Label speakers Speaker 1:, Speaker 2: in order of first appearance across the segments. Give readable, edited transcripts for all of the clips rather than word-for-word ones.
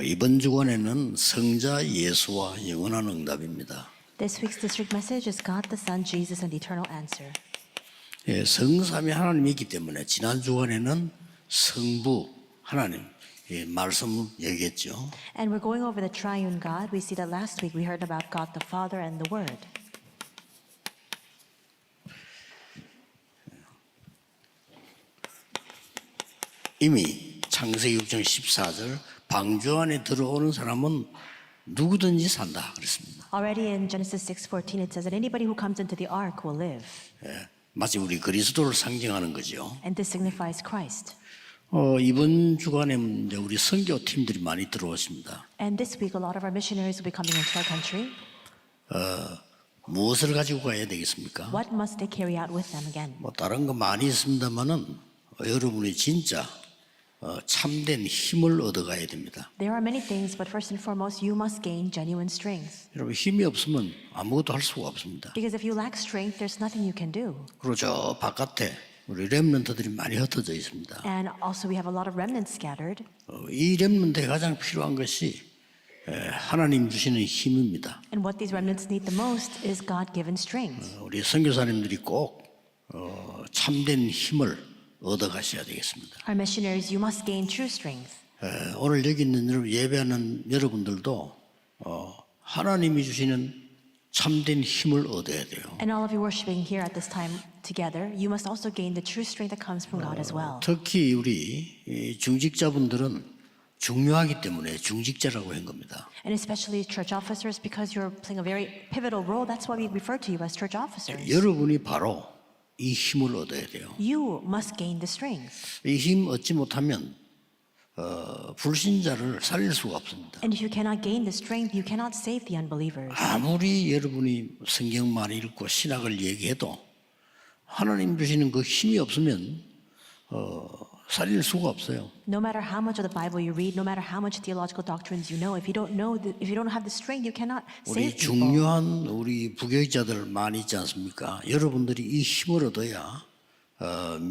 Speaker 1: 이번 주간에는 성자 예수와 영원한 응답입니다.
Speaker 2: This week's district message is God the Son, Jesus, and eternal answer.
Speaker 1: 예, 성삼위 하나님이 있기 때문에 지난 주간에는 성부 하나님 말씀을 얘기했죠.
Speaker 2: And we're going over the triune God. We see that last week we heard about God the Father and the Word.
Speaker 1: 이미 창세기 6장 14절 방주 안에 들어오는 사람은 누구든지 산다 그랬습니다.
Speaker 2: Already in Genesis 6:14 it says that anybody who comes into the ark will live.
Speaker 1: 예, 마치 우리 그리스도를 상징하는 거죠.
Speaker 2: And this signifies Christ.
Speaker 1: 이번 주간에 이제 우리 선교 팀들이 많이 들어왔습니다.
Speaker 2: And this week a lot of our missionaries will be coming into our country.
Speaker 1: 무엇을 가지고 가야 되겠습니까?
Speaker 2: What must they carry out with them again?
Speaker 1: 뭐 다른 거 많이 있습니다만은 여러분이 진짜 참된 힘을 얻어가야 됩니다.
Speaker 2: There are many things, but first and foremost, you must gain genuine strength.
Speaker 1: 여러분 힘이 없으면 아무것도 할 수가 없습니다.
Speaker 2: Because if you lack strength, there's nothing you can do.
Speaker 1: 그리고 저 바깥에 우리 렘넌트들이 많이 흩어져 있습니다.
Speaker 2: And also we have a lot of remnants scattered.
Speaker 1: 이 렘넌트에 가장 필요한 것이 하나님 주시는 힘입니다.
Speaker 2: And what these remnants need the most is God-given strength.
Speaker 1: 우리 선교사님들이 꼭 참된 힘을 얻어가셔야 되겠습니다.
Speaker 2: Our missionaries, you must gain true strength.
Speaker 1: 오늘 여기 있는 여러분, 예배하는 여러분들도 하나님이 주시는 참된 힘을 얻어야 돼요.
Speaker 2: And all of you worshiping here at this time together, you must also gain the true strength that comes from God as well.
Speaker 1: 특히 우리 이 중직자분들은 중요하기 때문에 중직자라고 한 겁니다.
Speaker 2: And especially church officers, because you're playing a very pivotal role, that's why we refer to you as church officers.
Speaker 1: 여러분이 바로 이 힘을 얻어야 돼요.
Speaker 2: You must gain the strength.
Speaker 1: 이 힘 얻지 못하면 불신자를 살릴 수가 없습니다.
Speaker 2: And if you cannot gain the strength, you cannot save the unbelievers.
Speaker 1: 아무리 여러분이 성경 많이 읽고 신학을 얘기해도 하나님 주시는 그 힘이 없으면 살릴 수가 없어요.
Speaker 2: No matter how much of the Bible you read, no matter how much theological doctrines you know, if you don't have the strength, you cannot
Speaker 1: 우리
Speaker 2: save people.
Speaker 1: 중요한 우리 부교육자들 많이 있지 않습니까? 여러분들이 이 힘을 얻어야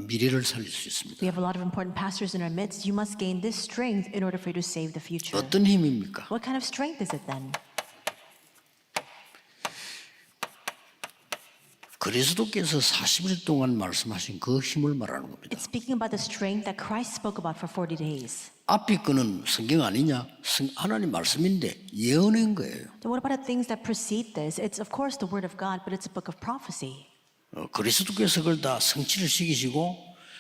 Speaker 1: 미래를 살릴 수 있습니다.
Speaker 2: We have a lot of important pastors in our midst. You must gain this strength in order for you to save the future.
Speaker 1: 어떤 힘입니까?
Speaker 2: What kind of strength is it then?
Speaker 1: 그리스도께서 40일 동안 말씀하신 그 힘을 말하는 겁니다.
Speaker 2: It's speaking about the strength that Christ spoke about for 40 days.
Speaker 1: 앞에 거는 성경 아니냐? 하나님 말씀인데 예언인 거예요.
Speaker 2: So what about the things that precede this? It's of course the word of God, but it's a book of prophecy.
Speaker 1: 그리스도께서 그걸 다 성취를 시키시고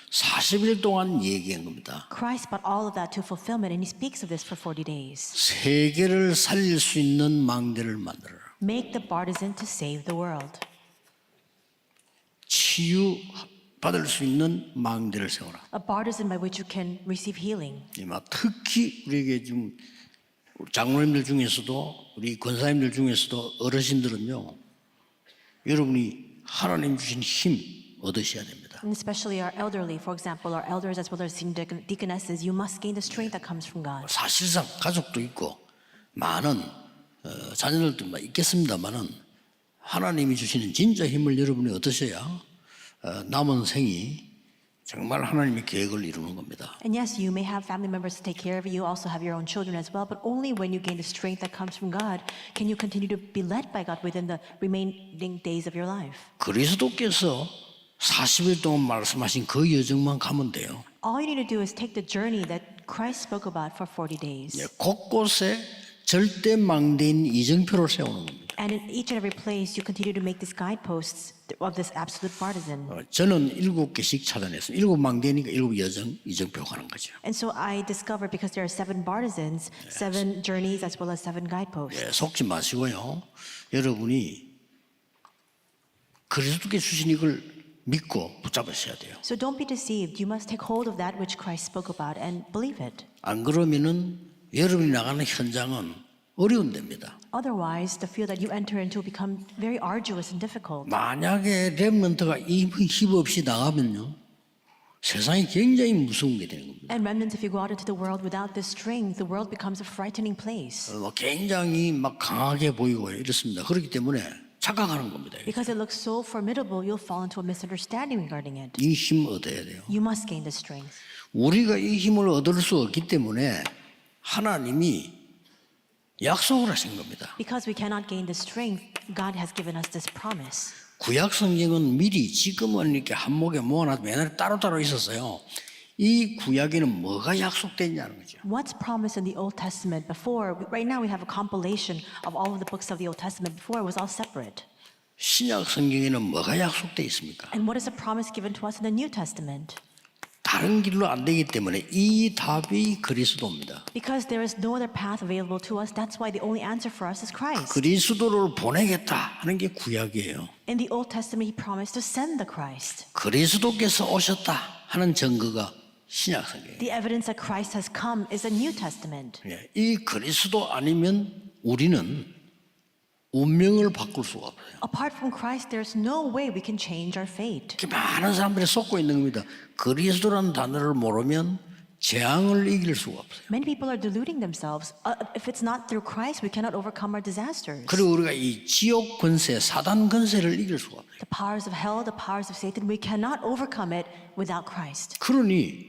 Speaker 1: 40일 동안 얘기한 겁니다.
Speaker 2: Christ brought all of that to fulfillment, and he speaks of this for 40 days.
Speaker 1: 세계를 살릴 수 있는 망대를 만들어라.
Speaker 2: Make the partisan to save the world.
Speaker 1: 치유 받을 수 있는 망대를 세워라.
Speaker 2: A partisan by which you can receive healing.
Speaker 1: 특히 우리에게 지금 장로님들 중에서도 우리 권사님들 중에서도 어르신들은요, 여러분이 하나님 주신 힘 얻으셔야 됩니다.
Speaker 2: And especially our elderly, for example, our elders as well as senior deaconesses, you must gain the strength that comes from God.
Speaker 1: 사실상 가족도 있고 많은 자녀들도 있겠습니다만은 하나님이 주시는 진짜 힘을 여러분이 얻으셔야 남은 생이 정말 하나님의 계획을 이루는 겁니다.
Speaker 2: And yes, you may have family members to take care of you. You also have your own children as well. But only when you gain the strength that comes from God can you continue to be led by God within the remaining days of your life.
Speaker 1: 그리스도께서 40일 동안 말씀하신 그 여정만 가면 돼요.
Speaker 2: All you need to do is take the journey that Christ spoke about for 40 days.
Speaker 1: 곳곳에 절대 망대인 이정표를 세우는 겁니다.
Speaker 2: And in each and every place, you continue to make these guideposts of this absolute partisan.
Speaker 1: 저는 7개씩 찾아냈어요. 7망대니까 7여정, 이정표 가는 거죠.
Speaker 2: And so I discovered, because there are 7 partisans, 7 journeys as well as 7 guideposts.
Speaker 1: 속지 마시고요. 여러분이 그리스도께 주신 이걸 믿고 붙잡으셔야 돼요.
Speaker 2: So don't be deceived. You must take hold of that which Christ spoke about and believe it.
Speaker 1: 안 그러면은 여러분이 나가는 현장은 어려운 데입니다.
Speaker 2: Otherwise, the field that you enter into will become very arduous and difficult.
Speaker 1: 만약에 렘넌트가 힘 없이 나가면요, 세상이 굉장히 무서운 게 되는 겁니다.
Speaker 2: And remnants, if you go out into the world without this strength, the world becomes a frightening place.
Speaker 1: 굉장히 막 강하게 보이고 이렇습니다. 그렇기 때문에 착각하는 겁니다.
Speaker 2: Because it looks so formidable, you'll fall into a misunderstanding regarding it.
Speaker 1: 이 힘 얻어야 돼요.
Speaker 2: You must gain the strength.
Speaker 1: 우리가 이 힘을 얻을 수 없기 때문에 하나님이 약속을 하신 겁니다.
Speaker 2: Because we cannot gain the strength, God has given us this promise.
Speaker 1: 구약 성경은 미리 지금은 이렇게 한목에 모아놔도 맨날 따로따로 있었어요. 이 구약에는 뭐가 약속됐냐는 거죠.
Speaker 2: What's promised in the Old Testament before? Right now we have a compilation of all of the books of the Old Testament. Before it was all separate.
Speaker 1: 신약 성경에는 뭐가 약속돼 있습니까?
Speaker 2: And what is the promise given to us in the New Testament?
Speaker 1: 다른 길로 안 되기 때문에 이 답이 그리스도입니다.
Speaker 2: Because there is no other path available to us, that's why the only answer for us is Christ.
Speaker 1: 그리스도를 보내겠다 하는 게 구약이에요.
Speaker 2: In the Old Testament, He promised to send the Christ.
Speaker 1: 그리스도께서 오셨다 하는 증거가 신약 성경이에요.
Speaker 2: The evidence that Christ has come is the New Testament.
Speaker 1: 이 그리스도 아니면 우리는 운명을 바꿀 수가 없어요.
Speaker 2: Apart from Christ, there's no way we can change our fate.
Speaker 1: 이렇게 많은 사람들이 속고 있는 겁니다. 그리스도라는 단어를 모르면 재앙을 이길 수가 없어요.
Speaker 2: Many people are deluding themselves. If it's not through Christ, we cannot overcome our disasters.
Speaker 1: 그리고 우리가 이 지옥 권세, 사단 권세를 이길 수가 없어요.
Speaker 2: The powers of hell, the powers of Satan, we cannot overcome it without Christ.
Speaker 1: 그러니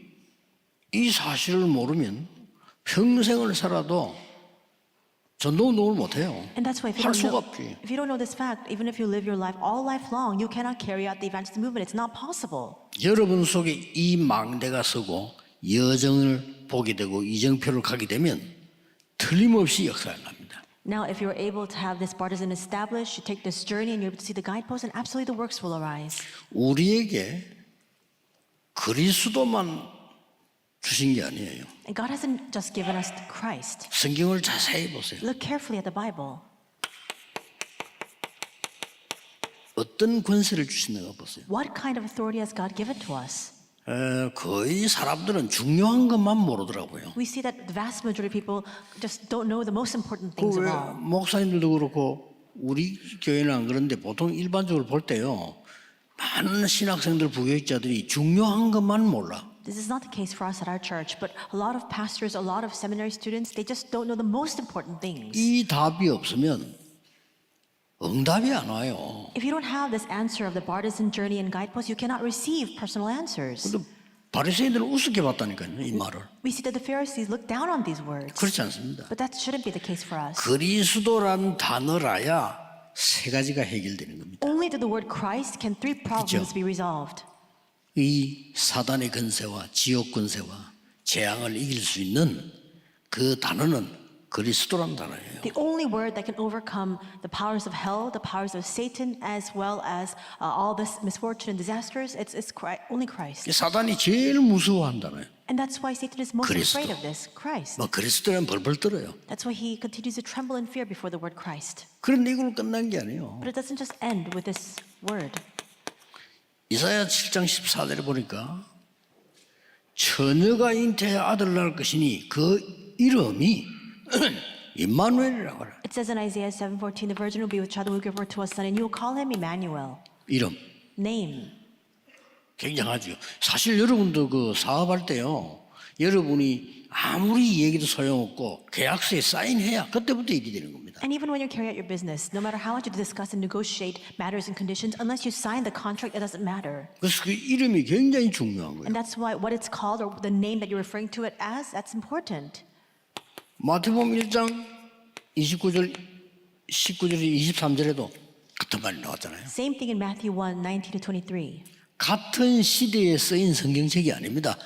Speaker 1: 이 사실을 모르면 평생을 살아도 전도운동을 못해요.
Speaker 2: And that's why
Speaker 1: 할 수가 없지.
Speaker 2: if you don't know this fact, even if you live your life all life long, you cannot carry out the evangelist movement. It's not possible.
Speaker 1: 여러분 속에 이 망대가 서고 여정을 보게 되고 이정표를 가게 되면 틀림없이 역사가 납니다.
Speaker 2: Now, if you're able to have this partisan established, you take this journey and you're able to see the guideposts, and absolutely the works will arise.
Speaker 1: 우리에게 그리스도만 주신 게 아니에요.
Speaker 2: And God hasn't just given us Christ.
Speaker 1: 성경을 자세히 보세요.
Speaker 2: Look carefully at the Bible.
Speaker 1: 어떤 권세를 주시는가 보세요.
Speaker 2: What kind of authority has God given to us?
Speaker 1: 거의 사람들은 중요한 것만 모르더라고요.
Speaker 2: We see that the vast majority of people just don't know the most important things of
Speaker 1: 왜
Speaker 2: all.
Speaker 1: 목사님들도 그렇고 우리 교회는 안 그런데 보통 일반적으로 볼 때요. 많은 신학생들 부교육자들이 중요한 것만 몰라.
Speaker 2: This is not the case for us at our church, but a lot of pastors, a lot of seminary students, they just don't know the most important things.
Speaker 1: 이 답이 없으면 응답이 안 와요.
Speaker 2: If you don't have this answer of the partisan journey and guideposts, you cannot receive personal answers.
Speaker 1: 근데 바리새인들은 우습게 봤다니까요, 이 말을.
Speaker 2: We see that the Pharisees look down on these words.
Speaker 1: 그렇지 않습니다.
Speaker 2: But that shouldn't be the case for us.
Speaker 1: 그리스도란 단어라야 세 가지가 해결되는 겁니다.
Speaker 2: Only through the word Christ can three problems be resolved.
Speaker 1: 이 사단의 권세와 지옥 권세와 재앙을 이길 수 있는 그 단어는 그리스도란 단어예요.
Speaker 2: The only word that can overcome the powers of hell, the powers of Satan, as well as all this misfortune and disasters, it's only Christ.
Speaker 1: 사단이 제일 무서워한 단어예요.
Speaker 2: And that's why Satan is most
Speaker 1: 그리스도.
Speaker 2: afraid of this, Christ.
Speaker 1: 뭐 그리스도는 벌벌 떨어요.
Speaker 2: That's why he continues to tremble in fear before the word Christ.
Speaker 1: 그런데 이걸로 끝난 게 아니에요.
Speaker 2: But it doesn't just end with this word.
Speaker 1: 이사야 7장 14절에 보니까 처녀가 잉태해 아들 낳을 것이니 그 이름이 임마누엘이라고 하라.
Speaker 2: It says in Isaiah 7:14, the virgin will be with child and will give birth to a son, and you will call him Emmanuel.
Speaker 1: 이름
Speaker 2: Name.
Speaker 1: 굉장하죠. 사실 여러분도 그 사업할 때요. 여러분이 아무리 얘기도 소용없고 계약서에 사인해야 그때부터 일이 되는 겁니다.
Speaker 2: And even when you carry out your business, no matter how much you discuss and negotiate matters and conditions, unless you sign the contract, it doesn't matter.
Speaker 1: 그래서 그 이름이 굉장히 중요한 거예요.
Speaker 2: And that's why what it's called or the name that you're referring to it as, that's important.
Speaker 1: 마태복음 1장 19절 19절에 23절에도 같은 말이 나왔잖아요.
Speaker 2: Same thing in Matthew 1:19 to 23.
Speaker 1: 같은 시대에 쓰인 성경책이 아닙니다.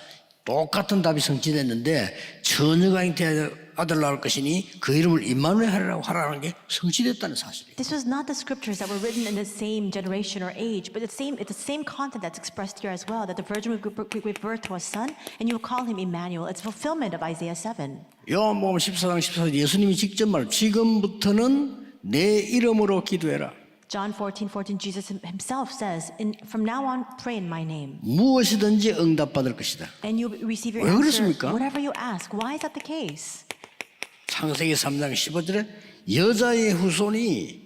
Speaker 1: 똑같은 답이 성취됐는데 처녀가 잉태해 아들 낳을 것이니 그 이름을 임마누엘 하라는 게 성취됐다는 사실이에요.
Speaker 2: This was not the scriptures that were written in the same generation or age, but it's the same content that's expressed here as well, that the virgin will give birth to a son, and you will call him Emmanuel. It's fulfillment of Isaiah 7.
Speaker 1: 요한복음 14장 14절 예수님이 직접 말 지금부터는 내 이름으로 기도해라.
Speaker 2: John 14:14, Jesus himself says, from now on, pray in my name.
Speaker 1: 무엇이든지 응답받을 것이다.
Speaker 2: And you receive your
Speaker 1: 왜
Speaker 2: answer,
Speaker 1: 그렇습니까?
Speaker 2: whatever you ask. Why is that the case?
Speaker 1: 창세기 3장 15절에 여자의 후손이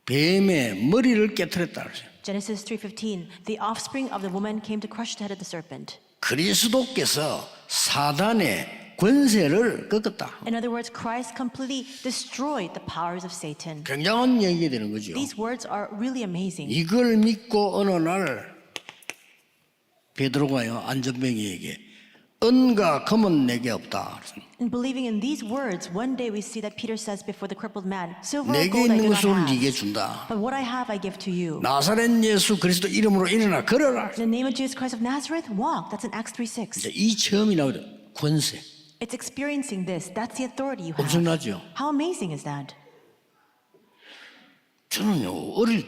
Speaker 1: 뱀의 머리를 깨트렸다 그랬어요.
Speaker 2: Genesis 3:15, the offspring of the woman came to crush the head of the serpent.
Speaker 1: 그리스도께서 사단의 권세를 꺾었다.
Speaker 2: In other words, Christ completely destroyed the powers of Satan.
Speaker 1: 굉장한 얘기가 되는 거죠.
Speaker 2: These words are really amazing.
Speaker 1: 이걸 믿고 어느 날 베드로가요 안전뱅이에게 은과 금은 내게 없다.
Speaker 2: In believing in these words, one day we see that Peter says before the crippled man, "Silver or
Speaker 1: 내게
Speaker 2: gold I
Speaker 1: 있는
Speaker 2: do not
Speaker 1: 것을
Speaker 2: have,
Speaker 1: 네게 준다.
Speaker 2: but what I have I give to you."
Speaker 1: 나사렛 예수 그리스도 이름으로 일어나 걸어라.
Speaker 2: In the name of Jesus Christ of Nazareth, walk. That's in Acts 3:6.
Speaker 1: 이제 이 체험이 나오죠. 권세.
Speaker 2: It's experiencing this. That's the authority you have.
Speaker 1: 엄청나죠.
Speaker 2: How amazing is that?
Speaker 1: 저는요 어릴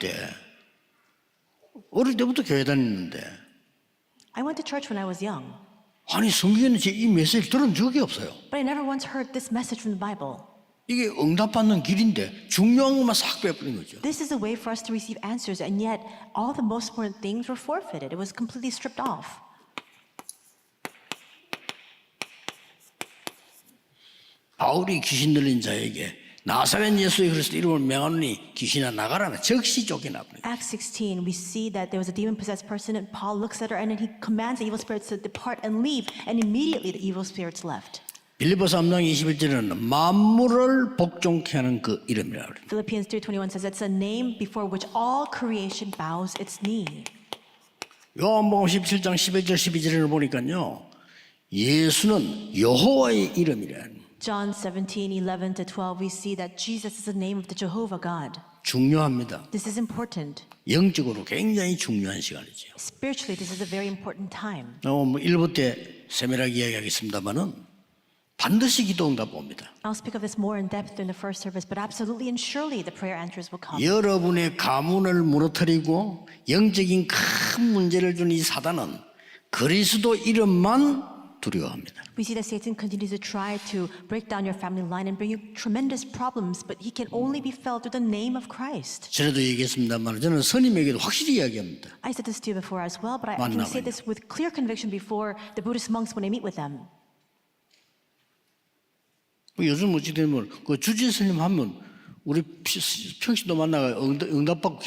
Speaker 1: 때부터 교회 다녔는데
Speaker 2: I went to church when I was young,
Speaker 1: 아니 성경에는 이 메시지를 들은 적이 없어요.
Speaker 2: but I never once heard this message from the Bible.
Speaker 1: 이게 응답받는 길인데 중요한 것만 싹 빼버린 거죠.
Speaker 2: This is a way for us to receive answers, and yet all the most important things were forfeited. It was completely stripped off.
Speaker 1: 바울이 귀신 들린 자에게 나사렛 예수의 그리스도 이름을 명하노니 귀신아 나가라면 즉시 쫓겨나버린 거예요.
Speaker 2: Acts 16, we see that there was a demon-possessed person, and Paul looks at her, and then he commands the evil spirits to depart and leave, and immediately the evil spirits left.
Speaker 1: 빌립보서 3장 21절에는 만물을 복종케 하는 그 이름이라 그래요.
Speaker 2: Philippians 3:21 says it's a name before which all creation bows its knee.
Speaker 1: 요한복음 17장 11절 12절을 보니까요. 예수는 여호와의 이름이라.
Speaker 2: John 17:11-12, we see that Jesus is the name of the Jehovah God.
Speaker 1: 중요합니다.
Speaker 2: This is important.
Speaker 1: 영적으로 굉장히 중요한 시간이죠.
Speaker 2: Spiritually, this is a very important time.
Speaker 1: 뭐 1부 때 세밀하게 이야기하겠습니다만은 반드시 기도 응답 옵니다.
Speaker 2: I'll speak of this more in depth during the first service, but absolutely and surely the prayer answers will come.
Speaker 1: 여러분의 가문을 무너뜨리고 영적인 큰 문제를 준 이 사단은 그리스도 이름만 두려워합니다.
Speaker 2: We see that Satan continues to try to break down your family line and bring you tremendous problems, but he can only be felt through the name of Christ.
Speaker 1: 전에도 얘기했습니다만 저는 스님에게도 확실히 이야기합니다.
Speaker 2: I said this to you before as well, but I can say this with clear conviction before the Buddhist monks when I meet with them.
Speaker 1: 요즘 어찌 되면 그 주지 스님 하면 우리 평신도 만나가 응답받고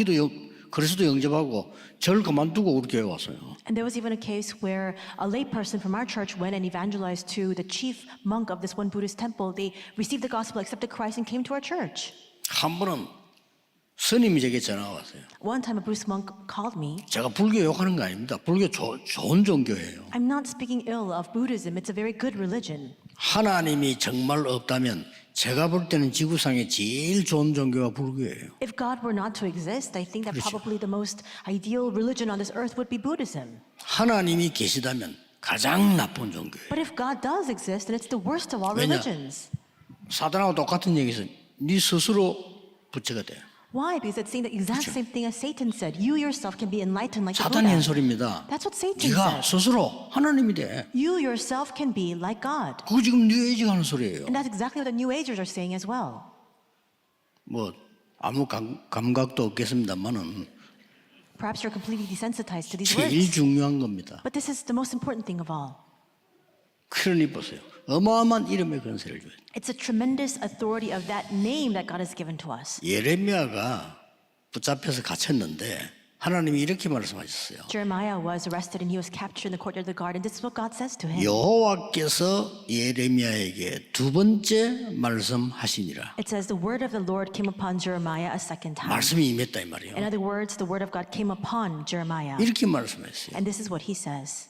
Speaker 1: 그리스도 영접하고 절 그만두고 우리 교회 왔어요.
Speaker 2: And there was even a case where a lay person from our church went and evangelized to the chief monk of this one Buddhist temple. They received the gospel, accepted Christ, and came to our church.
Speaker 1: 한 번은 스님이 제게 전화가 왔어요.
Speaker 2: One time a Buddhist monk called me.
Speaker 1: 제가 불교 욕하는 거 아닙니다. 불교 좋은 종교예요.
Speaker 2: I'm not speaking ill of Buddhism. It's a very good religion.
Speaker 1: 하나님이 정말 없다면 제가 볼 때는 지구상에 제일 좋은 종교가 불교예요.
Speaker 2: If God were not to exist, I think that probably the most ideal religion on this earth would be Buddhism.
Speaker 1: 하나님이 계시다면 가장 나쁜 종교예요.
Speaker 2: But if God does exist, then it's the worst of all
Speaker 1: 왜냐?
Speaker 2: religions.
Speaker 1: 사단하고 똑같은 얘기에서 네 스스로 부처가 돼.
Speaker 2: Why? Because it's saying the exact same thing as Satan said. You yourself can be enlightened like the
Speaker 1: 사단이 한
Speaker 2: Buddha.
Speaker 1: 소리입니다.
Speaker 2: That's what Satan
Speaker 1: 네가
Speaker 2: said.
Speaker 1: 스스로 하나님이 돼.
Speaker 2: You yourself can be like God.
Speaker 1: 그거 지금 뉴에이지가 하는 소리예요.
Speaker 2: And that's exactly what the New Agers are saying as well.
Speaker 1: 뭐 아무 감각도 없겠습니다만은
Speaker 2: Perhaps you're completely desensitized to these
Speaker 1: 제일
Speaker 2: words.
Speaker 1: 중요한 겁니다.
Speaker 2: But this is the most important thing of all.
Speaker 1: 그러니 보세요. 어마어마한 이름의 권세를 줘요.
Speaker 2: It's a tremendous authority of that name that God has given to us.
Speaker 1: 예레미야가 붙잡혀서 갇혔는데 하나님이 이렇게 말씀하셨어요.
Speaker 2: Jeremiah was arrested and he was captured in the courtyard of the garden. This is what God says to him.
Speaker 1: 여호와께서 예레미야에게 두 번째 말씀하시니라.
Speaker 2: It says the word of the Lord came upon Jeremiah a second time.
Speaker 1: 말씀이 임했다 이 말이에요.
Speaker 2: In other words, the word of God came upon Jeremiah.
Speaker 1: 이렇게 말씀했어요.
Speaker 2: And this is what he says.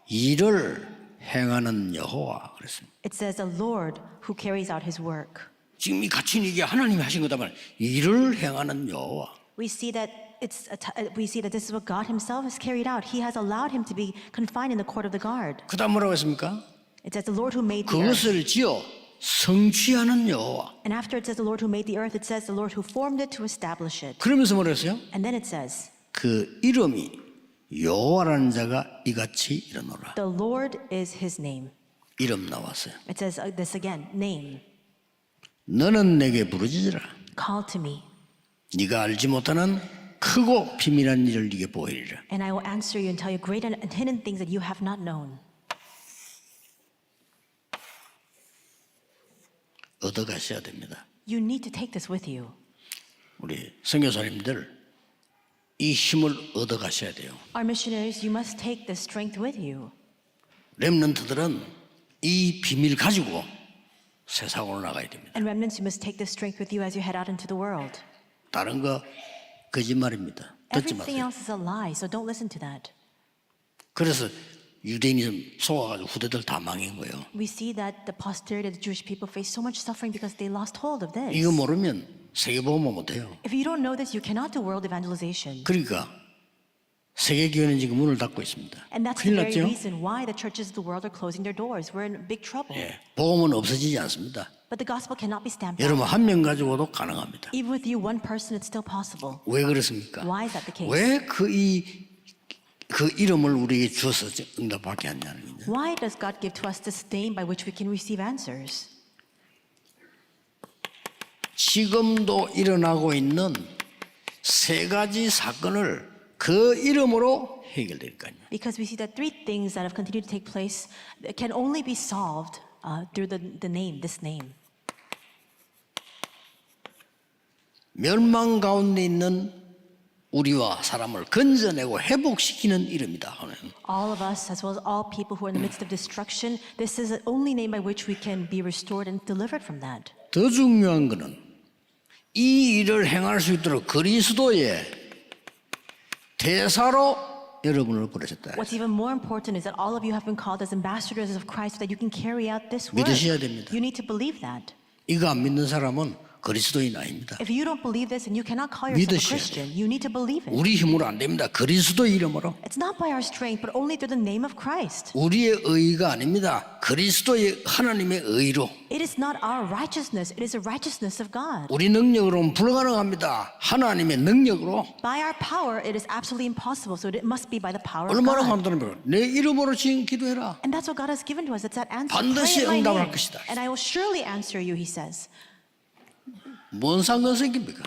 Speaker 1: 일을 행하는 여호와 그랬습니다.
Speaker 2: It says the Lord who carries out his work.
Speaker 1: 지금 이 갇힌 이게 하나님이 하신 거다만 일을 행하는 여호와.
Speaker 2: We see that this is what God himself has carried out. He has allowed him to be confined in the court of the guard.
Speaker 1: 그다음 뭐라고 했습니까?
Speaker 2: It says the Lord who made the earth.
Speaker 1: 그것을 지어 성취하는 여호와.
Speaker 2: And after it says the Lord who made the earth, it says the Lord who formed it to establish it.
Speaker 1: 그러면서 뭐라 했어요?
Speaker 2: And then it says,
Speaker 1: 그 이름이 여호와라는 자가 이같이 이르노라.
Speaker 2: the Lord is his name.
Speaker 1: 이름 나왔어요.
Speaker 2: It says this again, name.
Speaker 1: 너는 내게 부르짖으라.
Speaker 2: Call to me,
Speaker 1: 네가 알지 못하는 크고 비밀한 일을 네게 보이리라.
Speaker 2: and I will answer you and tell you great and hidden things that you have not known.
Speaker 1: 얻어가셔야 됩니다.
Speaker 2: You need to take this with you.
Speaker 1: 우리 선교사님들 이 힘을 얻어가셔야 돼요.
Speaker 2: Our missionaries, you must take this strength with you.
Speaker 1: 렘넌트들은 이 비밀 가지고 세상으로 나가야 됩니다.
Speaker 2: And remnants, you must take this strength with you as you head out into the world.
Speaker 1: 다른 거 거짓말입니다. 듣지
Speaker 2: Everything
Speaker 1: 마세요.
Speaker 2: else is a lie, so don't listen to that.
Speaker 1: 그래서 유대인이 속아가지고 후대들 다 망한 거예요.
Speaker 2: We see that the posterity of the Jewish people face so much suffering because they lost hold of this.
Speaker 1: 이거 모르면 세계보험은 못해요.
Speaker 2: If you don't know this, you cannot do world evangelization.
Speaker 1: 그러니까 세계교회는 지금 문을 닫고 있습니다.
Speaker 2: And that's the
Speaker 1: 큰일
Speaker 2: very
Speaker 1: 났죠?
Speaker 2: reason why the churches of the world are closing their doors. We're in big trouble.
Speaker 1: 예, 복음은 없어지지 않습니다.
Speaker 2: But the gospel cannot be stamped
Speaker 1: 여러분
Speaker 2: out.
Speaker 1: 한 명 가지고도 가능합니다.
Speaker 2: Even with you, one person, it's still possible.
Speaker 1: 왜 그렇습니까?
Speaker 2: Why is that the case?
Speaker 1: 왜 그 이름을 우리에게 주어서 응답받게 하냐는 거죠.
Speaker 2: Why does God give to us this name by which we can receive answers?
Speaker 1: 지금도 일어나고 있는 세 가지 사건을 그 이름으로 해결될까요?
Speaker 2: Because we see that three things that have continued to take place that can only be solved through the name, this name.
Speaker 1: 멸망 가운데 있는 우리와 사람을 건져내고 회복시키는 이름이다 하는.
Speaker 2: All of us, as well as all people who are in the midst of destruction, this is the only name by which we can be restored and delivered from that.
Speaker 1: 더 중요한 것은 이 일을 행할 수 있도록 그리스도의 대사로 여러분을 부르셨다.
Speaker 2: What's even more important is that all of you have been called as ambassadors of Christ so that you can carry out this work.
Speaker 1: 믿으셔야 됩니다.
Speaker 2: You need to believe that.
Speaker 1: 이거 안 믿는 사람은 그리스도인 아닙니다.
Speaker 2: If you don't believe this, and you cannot call yourself a
Speaker 1: 믿으셔야
Speaker 2: Christian, you need to believe it.
Speaker 1: 우리 힘으로 안 됩니다. 그리스도 이름으로.
Speaker 2: It's not by our strength, but only through the name of Christ.
Speaker 1: 우리의 의가 아닙니다. 그리스도의 하나님의 의로.
Speaker 2: It is not our righteousness, it is the righteousness of God.
Speaker 1: 우리 능력으로는 불가능합니다. 하나님의 능력으로.
Speaker 2: By our power, it is absolutely impossible, so it must be by the power of
Speaker 1: 얼마나
Speaker 2: God.
Speaker 1: 간단합니까? 내 이름으로 지금 기도해라.
Speaker 2: And that's what God has given to us. It's that answer.
Speaker 1: 반드시
Speaker 2: Pray in my
Speaker 1: 응답할
Speaker 2: name,
Speaker 1: 것이다.
Speaker 2: and I will surely answer you, he says.
Speaker 1: 뭔 상관 생깁니까?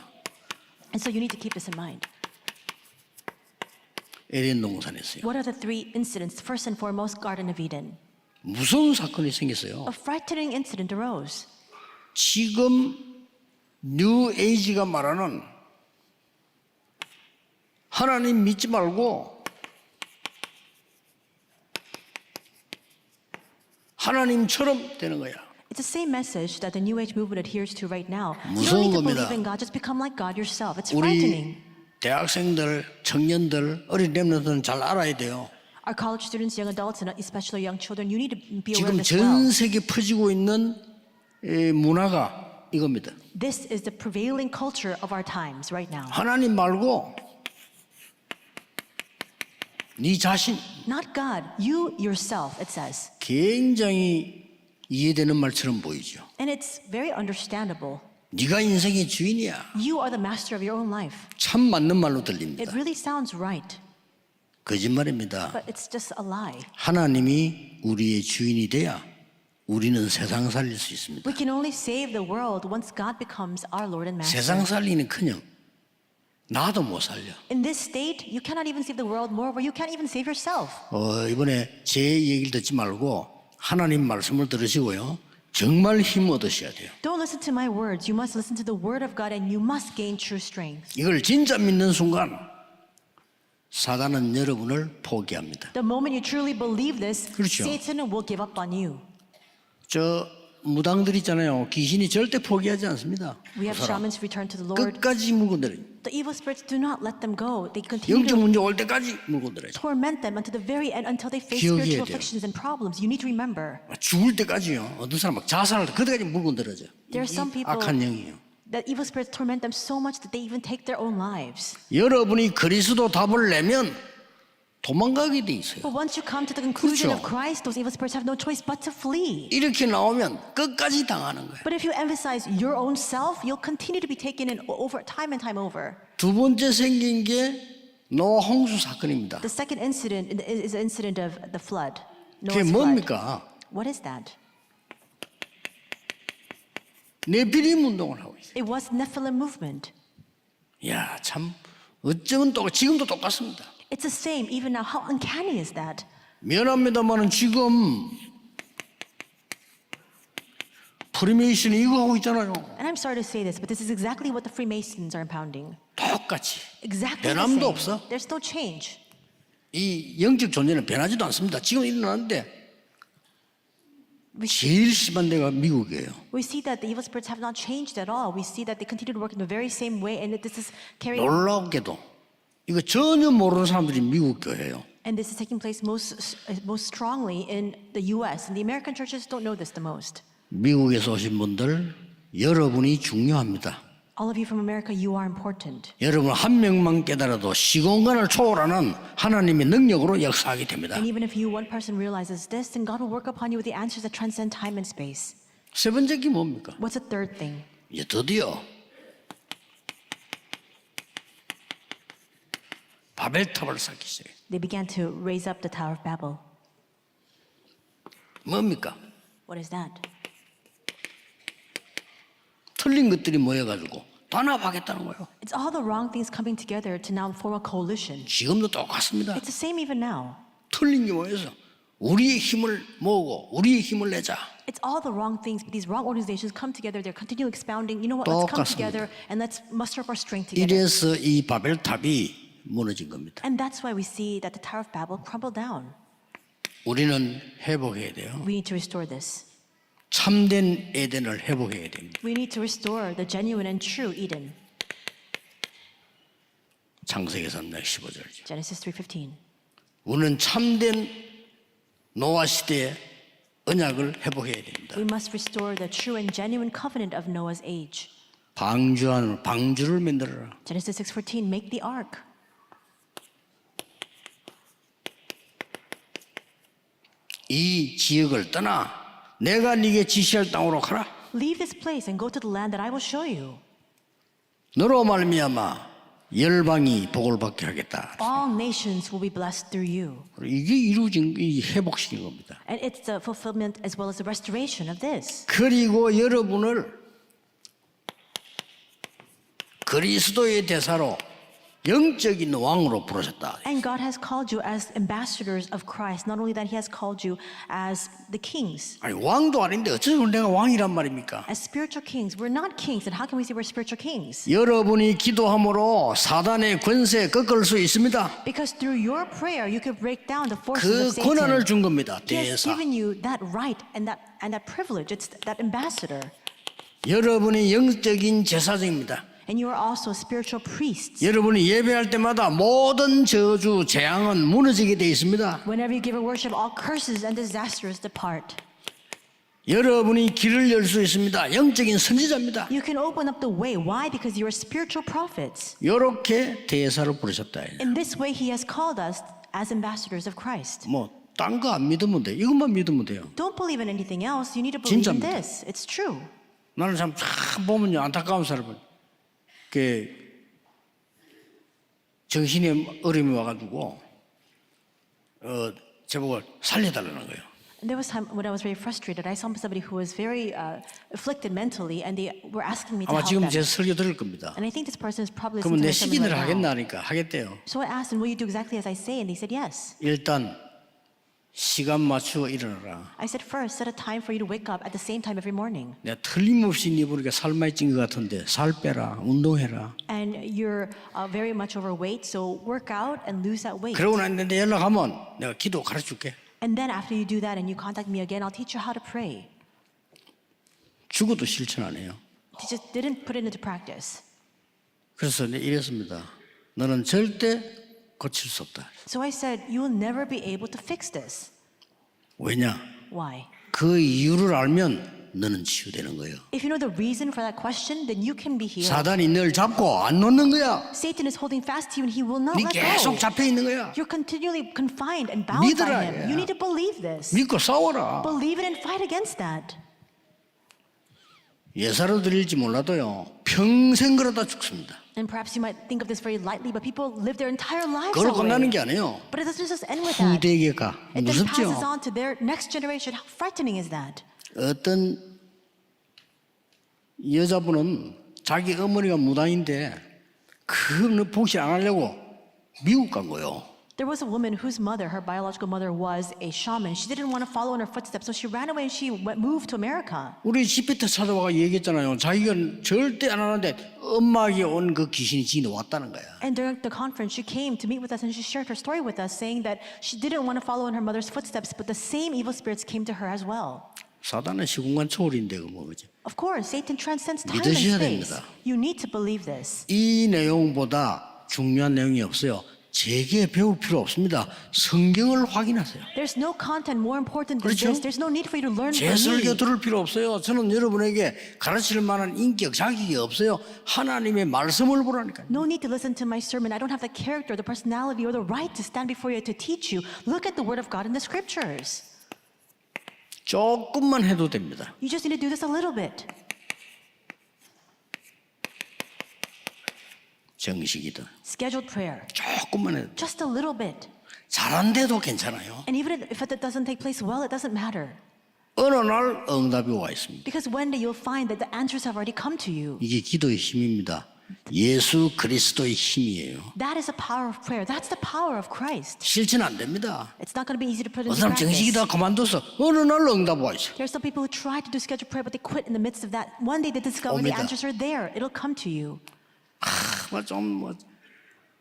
Speaker 2: And so you need to keep this in mind.
Speaker 1: 에덴 동산에서요.
Speaker 2: What are the three incidents? First and foremost, Garden of Eden.
Speaker 1: 무서운 사건이 생겼어요.
Speaker 2: A frightening incident arose.
Speaker 1: 지금 뉴 에이지가 말하는 하나님 믿지 말고 하나님처럼 되는 거야.
Speaker 2: It's the same message that the New Age movement adheres to right now. You
Speaker 1: 무서운
Speaker 2: don't need to
Speaker 1: 겁니다.
Speaker 2: believe in God, just become like God yourself. It's frightening.
Speaker 1: 우리 대학생들, 청년들, 어린 렘넌트는 잘 알아야 돼요.
Speaker 2: Our college students, young adults, and especially young children, you need to be aware
Speaker 1: 지금
Speaker 2: of this well.
Speaker 1: 전 세계 퍼지고 있는 문화가 이겁니다.
Speaker 2: This is the prevailing culture of our times right now.
Speaker 1: 하나님 말고 네 자신.
Speaker 2: Not God, you yourself, it says.
Speaker 1: 굉장히 이해되는 말처럼 보이죠.
Speaker 2: And it's very understandable.
Speaker 1: 네가 인생의 주인이야.
Speaker 2: You are the master of your own life.
Speaker 1: 참 맞는 말로
Speaker 2: It
Speaker 1: 들립니다.
Speaker 2: really sounds right,
Speaker 1: 거짓말입니다.
Speaker 2: but it's just a lie.
Speaker 1: 하나님이 우리의 주인이 돼야 우리는 세상 살릴 수 있습니다.
Speaker 2: We can only save the world once God becomes our Lord and Master.
Speaker 1: 세상 살리는커녕 나도 못 살려.
Speaker 2: In this state, you cannot even save the world. Moreover, you can't even save yourself.
Speaker 1: 이번에 제 얘기를 듣지 말고 하나님 말씀을 들으시고요. 정말 힘 얻으셔야 돼요.
Speaker 2: Don't listen to my words. You must listen to the word of God and you must gain true strength.
Speaker 1: 이걸 진짜 믿는 순간 사단은 여러분을 포기합니다.
Speaker 2: The moment you truly believe this,
Speaker 1: 그렇죠.
Speaker 2: Satan will give up on you.
Speaker 1: 저 무당들 있잖아요. 귀신이 절대 포기하지 않습니다.
Speaker 2: We have
Speaker 1: 그 사람.
Speaker 2: shamans return to the Lord.
Speaker 1: 끝까지 물건들어요.
Speaker 2: The evil spirits do not let them go. They continue
Speaker 1: 영적
Speaker 2: to
Speaker 1: 문제 올 때까지 물건들어요.
Speaker 2: torment them until the very end, until they face
Speaker 1: 기억해야
Speaker 2: spiritual
Speaker 1: 돼요.
Speaker 2: afflictions and problems. You need to remember.
Speaker 1: 죽을 때까지요. 어떤 사람 막 자살할 때 그때까지 물건들어져.
Speaker 2: There are some people
Speaker 1: 악한 영이에요.
Speaker 2: that evil spirits torment them so much that they even take their own lives.
Speaker 1: 여러분이 그리스도 답을 내면 도망가게 돼 있어요.
Speaker 2: But once you come to the conclusion
Speaker 1: 그렇죠.
Speaker 2: of Christ, those evil spirits have no choice but to flee.
Speaker 1: 이렇게 나오면 끝까지 당하는 거예요.
Speaker 2: But if you emphasize your own self, you'll continue to be taken in over time and time over.
Speaker 1: 두 번째 생긴 게 노아 홍수 사건입니다.
Speaker 2: The second incident is the incident of the flood.
Speaker 1: 그게
Speaker 2: Noah's flood.
Speaker 1: 뭡니까?
Speaker 2: What is that?
Speaker 1: 네피림 운동을 하고 있어요.
Speaker 2: It was Nephilim movement.
Speaker 1: 야, 참 어쩌면 또 지금도 똑같습니다.
Speaker 2: It's the same even now. How uncanny is that?
Speaker 1: 미안합니다만은 지금 프리메이슨이 이거 하고 있잖아요.
Speaker 2: And I'm sorry to say this, but this is exactly what the Freemasons are impounding.
Speaker 1: 똑같이.
Speaker 2: Exactly the
Speaker 1: 변함도
Speaker 2: same.
Speaker 1: 없어.
Speaker 2: There's no change.
Speaker 1: 이 영적 존재는 변하지도 않습니다. 지금 일어나는데 제일 심한 데가 미국이에요.
Speaker 2: We see that the evil spirits have not changed at all. We see that they continue to work in the very same way, and that this is carrying.
Speaker 1: 놀랍게도 이거 전혀 모르는 사람들이 미국 교회예요.
Speaker 2: And this is taking place most strongly in the U.S. And the American churches don't know this the most.
Speaker 1: 미국에서 오신 분들 여러분이 중요합니다.
Speaker 2: All of you from America, you are important.
Speaker 1: 여러분 한 명만 깨달아도 시공간을 초월하는 하나님의 능력으로 역사하게 됩니다.
Speaker 2: And even if you, one person, realizes this, then God will work upon you with the answers that transcend time and space.
Speaker 1: 세 번째 게 뭡니까?
Speaker 2: What's the third thing?
Speaker 1: 이제 드디어 바벨탑을 쌓기 시작해요.
Speaker 2: They began to raise up the Tower of Babel.
Speaker 1: 뭡니까?
Speaker 2: What is that?
Speaker 1: 틀린 것들이 모여가지고 단합하겠다는 거예요.
Speaker 2: It's all the wrong things coming together to now form a coalition.
Speaker 1: 지금도 똑같습니다.
Speaker 2: It's the same even now.
Speaker 1: 틀린 게 모여서 우리의 힘을 모으고 우리의 힘을 내자.
Speaker 2: It's all the wrong things. These wrong organizations come together. They're continually expounding. You know what? Let's come together and let's muster up our strength together.
Speaker 1: 이래서 이 바벨탑이 무너진 겁니다.
Speaker 2: And that's why we see that the Tower of Babel crumbled down.
Speaker 1: 우리는 회복해야 돼요.
Speaker 2: We need to restore this.
Speaker 1: 참된 에덴을 회복해야 됩니다.
Speaker 2: We need to restore the genuine and true Eden.
Speaker 1: 창세기 3장 15절이죠.
Speaker 2: Genesis 3:15.
Speaker 1: 우리는 참된 노아 시대의 언약을 회복해야 됩니다.
Speaker 2: We must restore the true and genuine covenant of Noah's age.
Speaker 1: 방주를 만들어라.
Speaker 2: Genesis 6:14. Make the ark.
Speaker 1: 이 지역을 떠나 내가 네게 지시할 땅으로 가라.
Speaker 2: Leave this place and go to the land that I will show you.
Speaker 1: 너로 말미암아 열방이 복을 받게 하겠다.
Speaker 2: All nations will be blessed through you.
Speaker 1: 이게 이루어진 이 회복시킨 겁니다.
Speaker 2: And it's the fulfillment as well as the restoration of this.
Speaker 1: 그리고 여러분을 그리스도의 대사로 영적인 왕으로 부르셨다.
Speaker 2: And God has called you as ambassadors of Christ. Not only that, He has called you as the kings.
Speaker 1: 아니 왕도 아닌데 어쩌면 내가 왕이란 말입니까?
Speaker 2: As spiritual kings. We're not kings. And how can we say we're spiritual kings?
Speaker 1: 여러분이 기도함으로 사단의 권세 꺾을 수 있습니다.
Speaker 2: Because through your prayer, you can break down the forces
Speaker 1: 그
Speaker 2: of
Speaker 1: 권한을
Speaker 2: Satan.
Speaker 1: 준 겁니다.
Speaker 2: He has
Speaker 1: 대사.
Speaker 2: given you that right and that privilege. It's that ambassador.
Speaker 1: 여러분이 영적인 제사장입니다.
Speaker 2: And you are also spiritual priests.
Speaker 1: 여러분이 예배할 때마다 모든 저주, 재앙은 무너지게 돼 있습니다.
Speaker 2: Whenever you give a worship, all curses and disasters depart.
Speaker 1: 여러분이 길을 열 수 있습니다. 영적인 선지자입니다.
Speaker 2: You can open up the way. Why? Because you are spiritual prophets.
Speaker 1: 이렇게 대사로 부르셨다.
Speaker 2: In this way, He has called us as ambassadors of Christ.
Speaker 1: 뭐 딴 거 안 믿으면 돼. 이것만 믿으면 돼요.
Speaker 2: Don't believe in anything else. You need to believe in
Speaker 1: 진짜입니다.
Speaker 2: this. It's true.
Speaker 1: 나는 참 보면요 안타까운 사람은 그 정신에 어려움이 와가지고 제보고 살려달라는 거예요.
Speaker 2: And there was time when I was very frustrated. I saw somebody who was very afflicted mentally, and they were asking me to
Speaker 1: 아마
Speaker 2: help
Speaker 1: 지금
Speaker 2: them.
Speaker 1: 제 설교 들을 겁니다.
Speaker 2: And I think this person is probably
Speaker 1: 그러면 내
Speaker 2: listening to something
Speaker 1: 시기대로
Speaker 2: right
Speaker 1: 하겠나
Speaker 2: now.
Speaker 1: 하니까 하겠대요.
Speaker 2: So I asked them, will you do exactly as I say? And they said yes.
Speaker 1: 일단 시간 맞추어 일어나라.
Speaker 2: I said, first, set a time for you to wake up at the same time every morning.
Speaker 1: 내가 틀림없이 네 보니까 살만 찐 것 같은데 살 빼라, 운동해라.
Speaker 2: And you're very much overweight, so work out and lose that weight.
Speaker 1: 그러고 난 내 연락하면 내가 기도 가르쳐줄게.
Speaker 2: And then after you do that and you contact me again, I'll teach you how to pray.
Speaker 1: 죽어도 실천 안 해요.
Speaker 2: He just didn't put it into practice.
Speaker 1: 그래서 내가 이랬습니다. 너는 절대 고칠 수 없다.
Speaker 2: So I said, you will never be able to fix this.
Speaker 1: 왜냐?
Speaker 2: Why?
Speaker 1: 그 이유를 알면 너는 치유되는 거예요.
Speaker 2: If you know the reason for that question, then you can be healed.
Speaker 1: 사단이 널 잡고 안 놓는 거야.
Speaker 2: Satan is holding fast to you and he will not
Speaker 1: 네
Speaker 2: let
Speaker 1: 계속
Speaker 2: go.
Speaker 1: 잡혀 있는 거야.
Speaker 2: You're continually confined and bound
Speaker 1: 믿으라,
Speaker 2: by him.
Speaker 1: 야.
Speaker 2: You need to believe this.
Speaker 1: 믿고 싸워라.
Speaker 2: Believe it and fight against that.
Speaker 1: 예사로 드릴지 몰라도요. 평생 그러다 죽습니다.
Speaker 2: And perhaps you might think of this very lightly, but people live their entire lives
Speaker 1: 그걸로
Speaker 2: that
Speaker 1: 끝나는
Speaker 2: way.
Speaker 1: 게 아니에요.
Speaker 2: But it doesn't just end with that.
Speaker 1: 후대에게 가.
Speaker 2: It then passes
Speaker 1: 무섭죠?
Speaker 2: on to their next generation. How frightening is that?
Speaker 1: 어떤 여자분은 자기 어머니가 무당인데 그 복시 안 하려고 미국 간 거예요.
Speaker 2: There was a woman whose mother, her biological mother, was a shaman. She didn't want to follow in her footsteps, so she ran away and she moved to America.
Speaker 1: 우리 집에 찾아와가 얘기했잖아요. 자기가 절대 안 하는데 엄마에게 온 그 귀신이 지인이 왔다는 거야.
Speaker 2: And during the conference, she came to meet with us and she shared her story with us, saying that she didn't want to follow in her mother's footsteps, but the same evil spirits came to her as well.
Speaker 1: 사단은 시공간 초월인데 그 뭐지?
Speaker 2: Of course, Satan transcends time and
Speaker 1: 믿으셔야
Speaker 2: space.
Speaker 1: 됩니다.
Speaker 2: You need to believe this.
Speaker 1: 이 내용보다 중요한 내용이 없어요. 제게 배울 필요 없습니다. 성경을 확인하세요.
Speaker 2: There's no content more important than
Speaker 1: 그렇죠?
Speaker 2: this. There's no need for you to learn
Speaker 1: 제
Speaker 2: from
Speaker 1: 설교
Speaker 2: me.
Speaker 1: 들을 필요 없어요. 저는 여러분에게 가르칠 만한 인격, 자격이 없어요. 하나님의 말씀을 보라니까요.
Speaker 2: No need to listen to my sermon. I don't have the character, the personality, or the right to stand before you to teach you. Look at the Word of God in the Scriptures.
Speaker 1: 조금만 해도 됩니다.
Speaker 2: You just need to do this a little bit.
Speaker 1: 정식이든
Speaker 2: Scheduled prayer.
Speaker 1: 조금만 해도
Speaker 2: Just a little bit.
Speaker 1: 잘한데도 괜찮아요.
Speaker 2: And even if it doesn't take place well, it doesn't matter.
Speaker 1: 어느 날 응답이 와 있습니다.
Speaker 2: Because one day you'll find that the answers have already come to you.
Speaker 1: 이게 기도의 힘입니다. 예수 그리스도의 힘이에요.
Speaker 2: That is the power of prayer. That's the power of Christ.
Speaker 1: 실천 안 됩니다.
Speaker 2: It's not going to be easy to put
Speaker 1: 어떤
Speaker 2: into
Speaker 1: 사람
Speaker 2: practice.
Speaker 1: 정식이다 그만둬서 어느 날 응답 와 있어.
Speaker 2: There are some people who try to do scheduled prayer, but they quit in the midst of that. One day they discover the
Speaker 1: 옵니다.
Speaker 2: answers are there. It'll come to you.
Speaker 1: 좀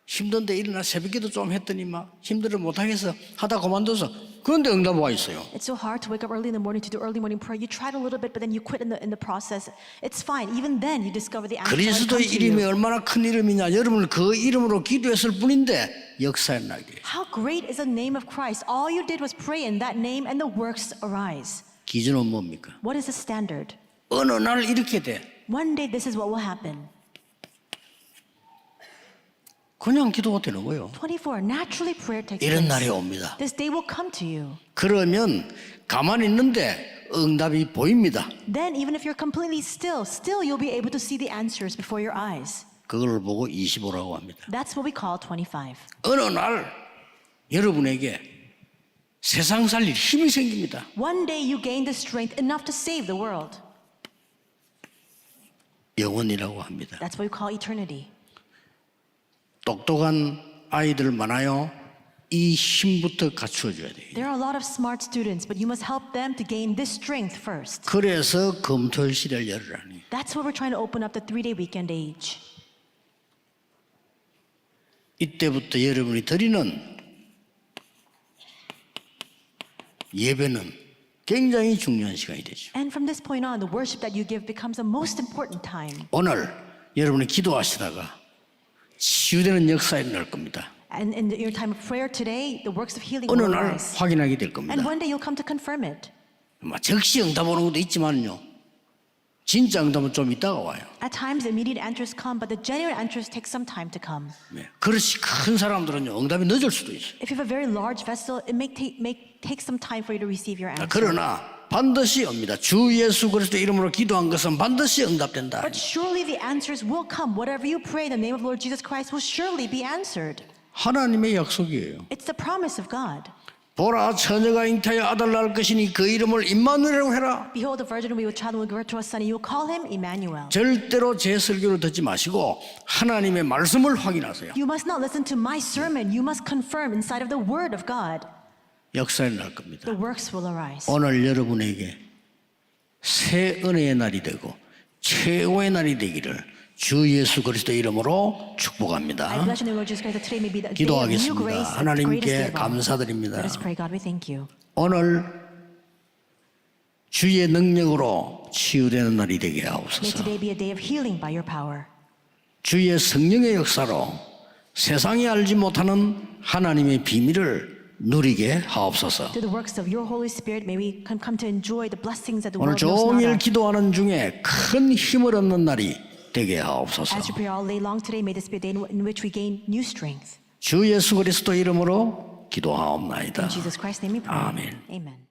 Speaker 1: 힘든데 일어나 새벽기도 좀 했더니 막 힘들어 못하겠어 하다 그만둬서 그런데 응답 와 있어요.
Speaker 2: It's so hard to wake up early in the morning to do early morning prayer. You tried a little bit, but then you quit in the process. It's fine. Even then, you discover the answers already come
Speaker 1: 그리스도의
Speaker 2: to
Speaker 1: 이름이
Speaker 2: you.
Speaker 1: 얼마나 큰 이름이냐. 여러분을 그 이름으로 기도했을 뿐인데 역사에 나게.
Speaker 2: How great is the name of Christ? All you did was pray in that name, and the works arise.
Speaker 1: 기준은 뭡니까?
Speaker 2: What is the standard?
Speaker 1: 어느 날 이렇게 돼.
Speaker 2: One day, this is what will happen.
Speaker 1: 그냥 기도가 되는 거예요.
Speaker 2: 24. Naturally, prayer takes
Speaker 1: 이런
Speaker 2: place.
Speaker 1: 날이 옵니다.
Speaker 2: This day will come to you.
Speaker 1: 그러면 가만히 있는데 응답이 보입니다.
Speaker 2: Then, even if you're completely still you'll be able to see the answers before your eyes.
Speaker 1: 그걸 보고 25라고 합니다.
Speaker 2: That's what we call 25.
Speaker 1: 어느 날 여러분에게 세상 살릴 힘이 생깁니다.
Speaker 2: One day you gain the strength enough to save the world.
Speaker 1: 영원이라고 합니다.
Speaker 2: That's what we call eternity.
Speaker 1: 똑똑한 아이들 많아요. 이 힘부터 갖추어줘야 돼요.
Speaker 2: There are a lot of smart students, but you must help them to gain this strength first.
Speaker 1: 그래서 금토일 시대를 열으라니.
Speaker 2: That's why we're trying to open up the 3-day weekend age.
Speaker 1: 이때부터 여러분이 드리는 예배는 굉장히 중요한 시간이 되죠.
Speaker 2: And from this point on, the worship that you give becomes the most important time.
Speaker 1: 오늘 여러분이 기도하시다가 치유되는 역사에 날 겁니다.
Speaker 2: And in your time of prayer today, the works of healing
Speaker 1: 어느
Speaker 2: will
Speaker 1: 날
Speaker 2: arise.
Speaker 1: 확인하게 될
Speaker 2: And
Speaker 1: 겁니다.
Speaker 2: one day you'll come to confirm it.
Speaker 1: 즉시 응답 오는 것도 있지만요. 진짜 응답은 좀 있다가 와요.
Speaker 2: At times, immediate answers come, but the genuine answers take some time to come.
Speaker 1: 네. 그릇이 큰 사람들은요. 응답이 늦을 수도 있어요.
Speaker 2: If you have a very large vessel, it may take some time for you to receive your answer.
Speaker 1: 그러나 반드시 옵니다. 주 예수 그리스도 이름으로 기도한 것은 반드시 응답된다.
Speaker 2: But surely the answers will come. Whatever you pray in the name of Lord Jesus Christ will surely be answered.
Speaker 1: 하나님의 약속이에요.
Speaker 2: It's the promise of God.
Speaker 1: 보라 처녀가 잉태하여 아들 낳을 것이니 그 이름을 임마누엘이라고 해라.
Speaker 2: Behold, the virgin will be with child and will give birth to a son, and you will call him Emmanuel.
Speaker 1: 절대로 제 설교를 듣지 마시고 하나님의 말씀을 확인하세요.
Speaker 2: You must not listen to my sermon. You must confirm inside of the word of God.
Speaker 1: 역사에 날 겁니다.
Speaker 2: The works will arise.
Speaker 1: 오늘 여러분에게 새 은혜의 날이 되고 최고의 날이 되기를 주 예수 그리스도 이름으로
Speaker 2: I
Speaker 1: 축복합니다.
Speaker 2: bless you in the Lord Jesus Christ that today may be the day of new grace,
Speaker 1: 기도하겠습니다.
Speaker 2: and the greatest day
Speaker 1: 하나님께
Speaker 2: of all.
Speaker 1: 감사드립니다.
Speaker 2: Let us pray, God, we thank you.
Speaker 1: 오늘 주의 능력으로 치유되는 날이 되게
Speaker 2: May
Speaker 1: 하옵소서.
Speaker 2: today be a day of healing by your power.
Speaker 1: 주의 성령의 역사로 세상이 알지 못하는 하나님의 비밀을 누리게 하옵소서.
Speaker 2: Through the works of your Holy Spirit, may we come to enjoy the blessings that the
Speaker 1: 오늘
Speaker 2: world knows not
Speaker 1: 종일
Speaker 2: of.
Speaker 1: 기도하는 중에 큰 힘을 얻는 날이 되게 하옵소서.
Speaker 2: As we pray all day long today, may this be a day in which we gain new strength.
Speaker 1: 주 예수 그리스도 이름으로 기도하옵나이다.
Speaker 2: In Jesus Christ's name we pray.
Speaker 1: 아멘.
Speaker 2: Amen.